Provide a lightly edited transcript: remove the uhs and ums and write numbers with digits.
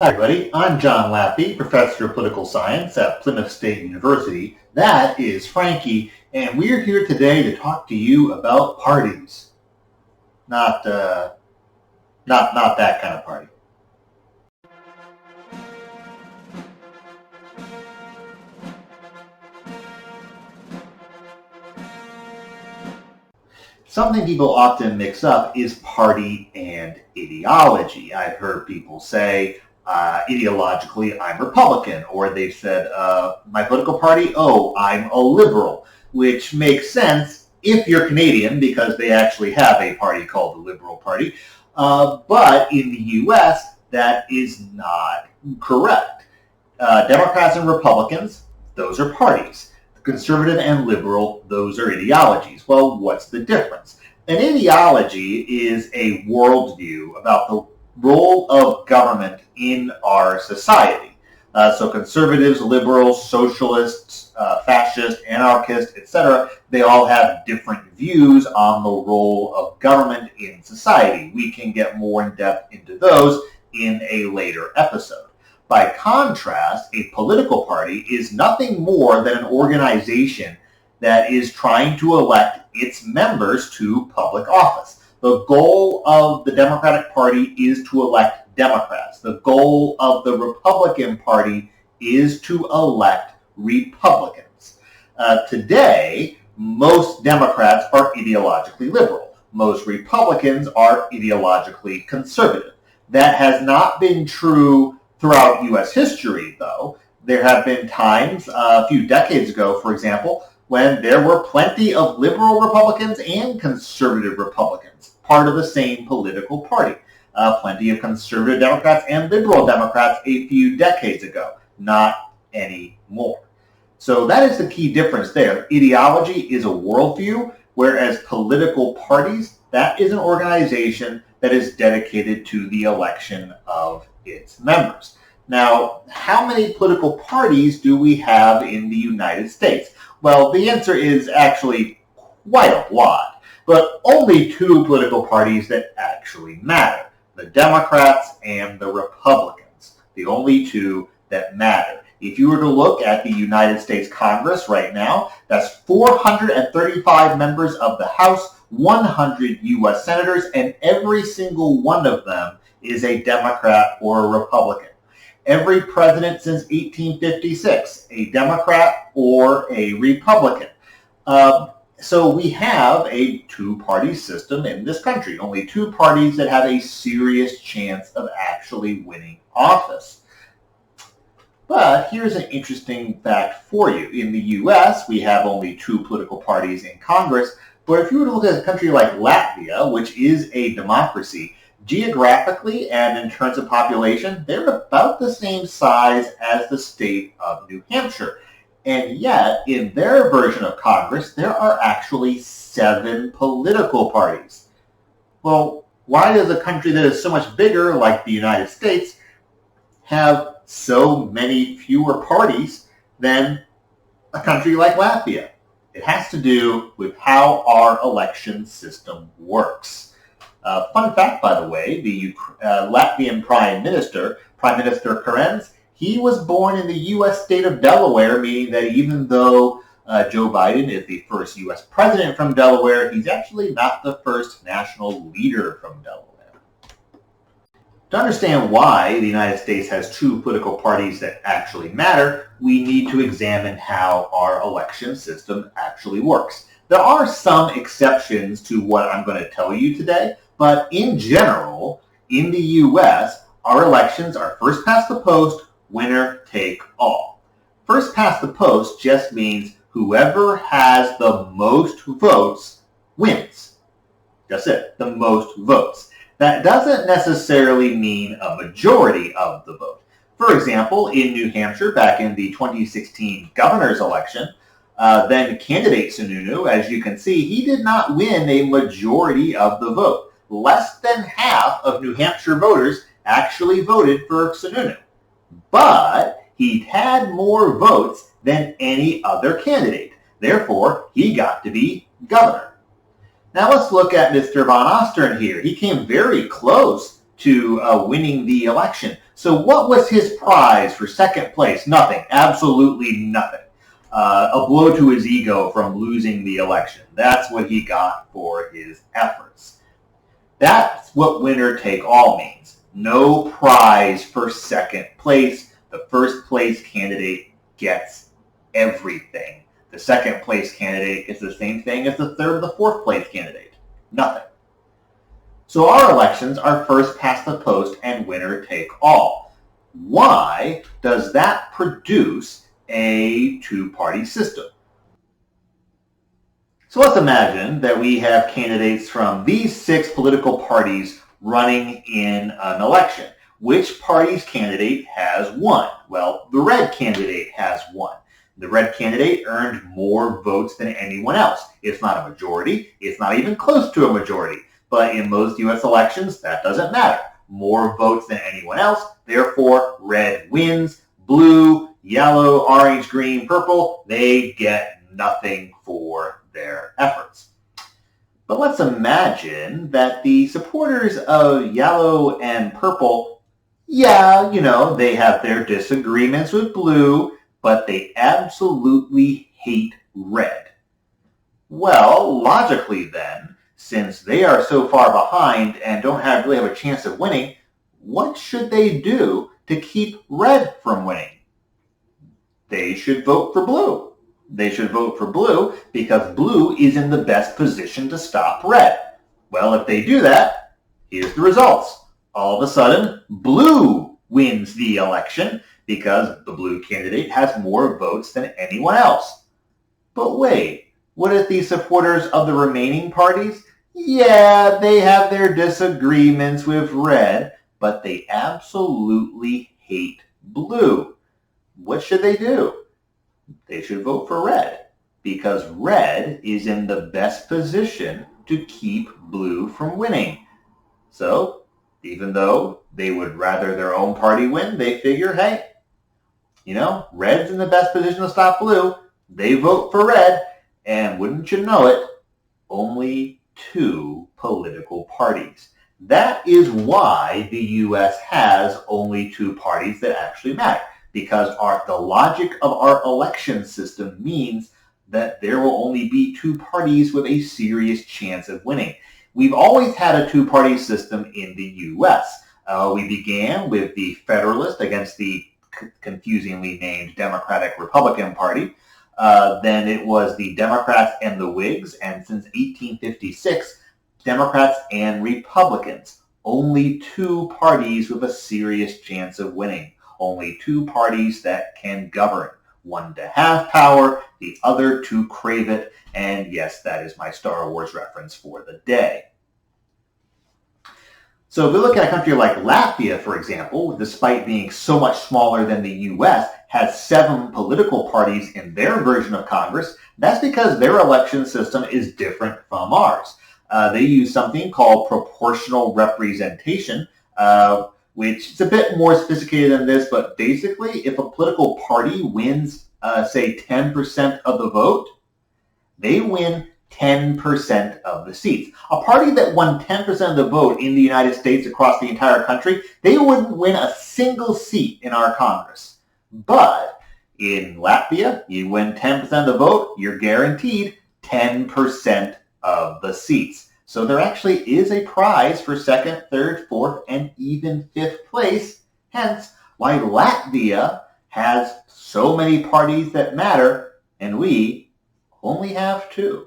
Hi everybody, I'm John Lappy, Professor of Political Science at Plymouth State University. That is Frankie, and we're here today to talk to you about parties. Not that kind of party. Something people often mix up is party and ideology. I've heard people say, ideologically, I'm Republican, or they've said, my political party, oh, I'm a liberal, which makes sense if you're Canadian, because they actually have a party called the Liberal Party. But in the U.S., that is not correct. Democrats and Republicans, those are parties. Conservative and liberal, those are ideologies. Well, what's the difference? An ideology is a worldview about the role of government in our society. So conservatives, liberals, socialists, fascists, anarchists, etc., they all have different views on the role of government in society. We can get more in depth into those in a later episode. By contrast, a political party is nothing more than an organization that is trying to elect its members to public office. The goal of the Democratic Party is to elect Democrats. The goal of the Republican Party is to elect Republicans. Today, most Democrats are ideologically liberal. Most Republicans are ideologically conservative. That has not been true throughout U.S. history, though. There have been times, a few decades ago, for example, when there were plenty of liberal Republicans and conservative Republicans, part of the same political party. Plenty of conservative Democrats and liberal Democrats a few decades ago, not anymore. So that is the key difference there. Ideology is a worldview, whereas political parties, that is an organization that is dedicated to the election of its members. Now, how many political parties do we have in the United States? Well, the answer is actually quite a lot, but only two political parties that actually matter, the Democrats and the Republicans, the only two that matter. If you were to look at the United States Congress right now, that's 435 members of the House, 100 U.S. senators, and every single one of them is a Democrat or a Republican. Every president since 1856, a Democrat or a Republican. So we have a two-party system in this country, only two parties that have a serious chance of actually winning office. But here's an interesting fact for you. In the U.S., we have only two political parties in Congress, but if you were to look at a country like Latvia, which is a democracy, geographically and in terms of population, they're about the same size as the state of New Hampshire. And yet, in their version of Congress, there are actually 7 political parties. Well, why does a country that is so much bigger, like the United States, have so many fewer parties than a country like Latvia? It has to do with how our election system works. Fun fact, by the way, the Latvian Prime Minister Kerens, he was born in the U.S. state of Delaware, meaning that even though Joe Biden is the first U.S. president from Delaware, he's actually not the first national leader from Delaware. To understand why the United States has two political parties that actually matter, we need to examine how our election system actually works. There are some exceptions to what I'm going to tell you today, but in general, in the U.S., our elections are first past the post, winner take all. First past the post just means whoever has the most votes wins. That's it, the most votes. That doesn't necessarily mean a majority of the vote. For example, in New Hampshire, back in the 2016 governor's election, then candidate Sununu, as you can see, he did not win a majority of the vote. Less than half of New Hampshire voters actually voted for Sununu. But he had more votes than any other candidate. Therefore, he got to be governor. Now let's look at Mr. Van Ostern here. He came very close to winning the election. So what was his prize for second place? Nothing. Absolutely nothing. A blow to his ego from losing the election. That's what he got for his efforts. That's what winner take all means. No prize for second place. The first place candidate gets everything. The second place candidate gets the same thing as the third or the fourth place candidate. Nothing. So our elections are first past the post and winner take all. Why does that produce a two-party system? So let's imagine that we have candidates from these 6 political parties running in an election. Which party's candidate has won? Well, the red candidate has won. The red candidate earned more votes than anyone else. It's not a majority. It's not even close to a majority. But in most U.S. elections, that doesn't matter. More votes than anyone else. Therefore, red wins. Blue, yellow, orange, green, purple, they get nothing for their efforts. But let's imagine that the supporters of yellow and purple, they have their disagreements with blue, but they absolutely hate red. Well, logically then, since they are so far behind and don't really have a chance of winning, what should they do to keep red from winning? They should vote for blue. They should vote for blue because blue is in the best position to stop red. Well, if they do that, here's the results. All of a sudden, blue wins the election because the blue candidate has more votes than anyone else. But wait, what if the supporters of the remaining parties? Yeah, they have their disagreements with red, but they absolutely hate blue. What should they do? They should vote for red because red is in the best position to keep blue from winning. So even though they would rather their own party win, they figure, hey, red's in the best position to stop blue. They vote for red, and wouldn't you know it, only 2 political parties. That is why the U.S. has only 2 parties that actually matter, because the logic of our election system means that there will only be 2 parties with a serious chance of winning. We've always had a 2-party system in the U.S. We began with the Federalist against the confusingly named Democratic-Republican Party. Then it was the Democrats and the Whigs, and since 1856, Democrats and Republicans. Only 2 parties with a serious chance of winning. Only 2 parties that can govern. One to have power, the other to crave it, and yes, that is my Star Wars reference for the day. So if we look at a country like Latvia, for example, despite being so much smaller than the U.S., has 7 political parties in their version of Congress. That's because their election system is different from ours. They use something called proportional representation, which is a bit more sophisticated than this, but basically if a political party wins, say, 10% of the vote, they win 10% of the seats. A party that won 10% of the vote in the United States across the entire country, they wouldn't win a single seat in our Congress. But in Latvia, you win 10% of the vote, you're guaranteed 10% of the seats. So there actually is a prize for second, third, fourth, and even fifth place. Hence, why Latvia has so many parties that matter, and we only have 2.